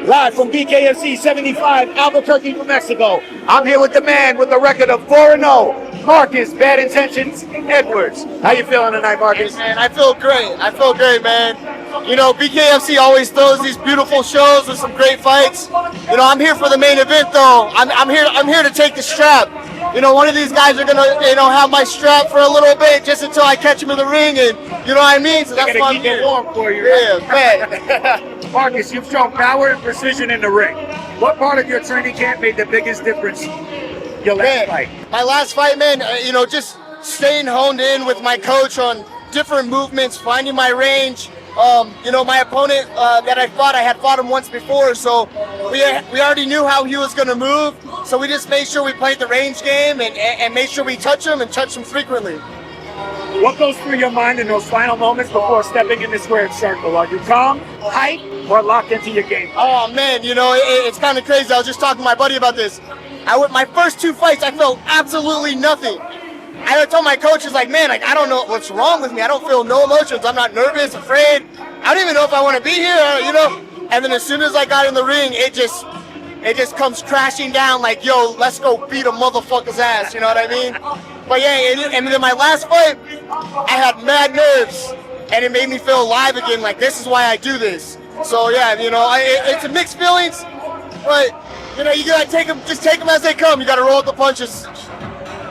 Live from BKFC 75, Albuquerque, New Mexico. I'm here with the man with the record of 4-0, Marcus Bad Intentions Edwards. How you feeling tonight, Marcus? Hey, man, I feel great. I feel great, man. You know, BKFC always throws these beautiful shows with some great fights. You know, I'm here for the main event, though. I'm here to take the strap. You know, one of these guys are gonna, have my strap for a little bit just until I catch him in the ring, and you know what I mean. So that's why I'm keep it warm for you. Yeah, man. Marcus, you've shown power and precision in the ring. What part of your training camp made the biggest difference? Your last fight. My last fight, man. Just staying honed in with my coach on different movements, finding my range. My opponent that I had fought him once before, so we already knew how he was going to move. So we just made sure we played the range game and made sure we touch him frequently. What goes through your mind in those final moments before stepping in the squared circle? Are you calm, hype, or locked into your game? Oh man, it's kind of crazy. I was just talking to my buddy about this. My first two fights, I felt absolutely nothing. I told my coach, man, I don't know what's wrong with me. I don't feel no emotions. I'm not nervous, afraid. I don't even know if I want to be here, And then as soon as I got in the ring, it just comes crashing down like, yo, let's go beat a motherfucker's ass, you know what I mean? But yeah, and then my last fight, I had mad nerves, and it made me feel alive again, like this is why I do this. So yeah, it's a mixed feelings, but you gotta take them as they come. You gotta roll with the punches.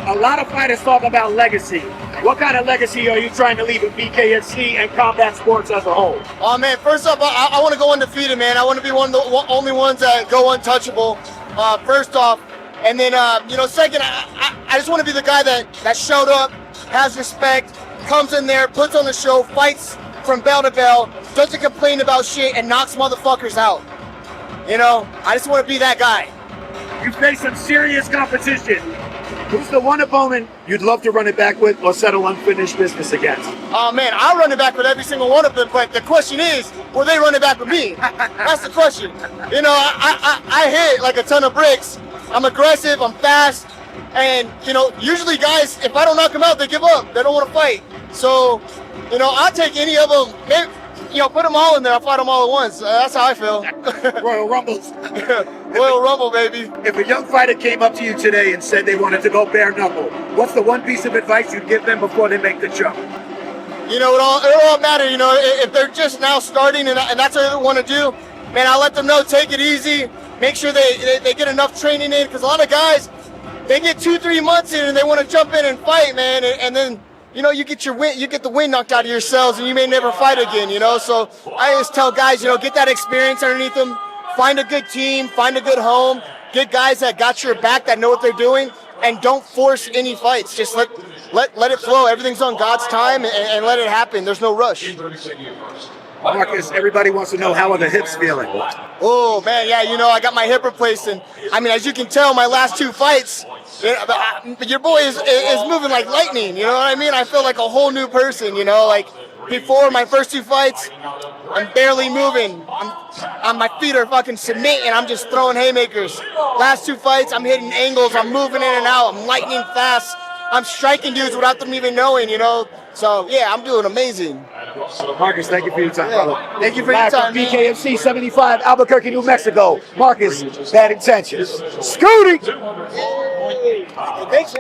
A lot of fighters talk about legacy. What kind of legacy are you trying to leave in BKFC and combat sports as a whole? Oh man, first up, I want to go undefeated, man. I want to be one of the only ones that go untouchable. First off, and then second, I just want to be the guy that showed up, has respect, comes in there, puts on the show, fights from bell to bell, doesn't complain about shit, and knocks motherfuckers out. I just want to be that guy. You face some serious competition. Who's the one opponent you'd love to run it back with or settle unfinished business against? Oh man, I'll run it back with every single one of them, but the question is, will they run it back with me? That's the question. I hit like a ton of bricks. I'm aggressive, I'm fast, and usually guys, if I don't knock them out, they give up. They don't want to fight. So, I'll take any of them. Maybe, put them all in there. I'll fight them all at once. That's how I feel. Royal Rumbles. Royal Rumble, baby. If a young fighter came up to you today and said they wanted to go bare knuckle, what's the one piece of advice you'd give them before they make the jump? It all matters. If they're just now starting and that's what they want to do, man, I'll let them know. Take it easy. Make sure they get enough training in, because a lot of guys, they get 2-3 months in and they want to jump in and fight, man, and then you get the wind knocked out of your cells, and you may never fight again, So I just tell guys, get that experience underneath them, find a good team, find a good home, get guys that got your back, that know what they're doing, and don't force any fights. Just let it flow. Everything's on God's time, and let it happen. There's no rush. Marcus, everybody wants to know, how are the hips feeling? Oh man, yeah, I got my hip replaced, and as you can tell, my last two fights, your boy is moving like lightning. You know what I mean? I feel like a whole new person. Like before my first two fights, I'm barely moving. My feet are fucking cement, and I'm just throwing haymakers. Last two fights, I'm hitting angles. I'm moving in and out. I'm lightning fast. I'm striking dudes without them even knowing. So yeah, I'm doing amazing. Marcus, thank you for your time, brother. Thank you for your time, man. BKFC 75, Albuquerque, New Mexico. Marcus, Bad Intentions. Scooty! Thanks, man.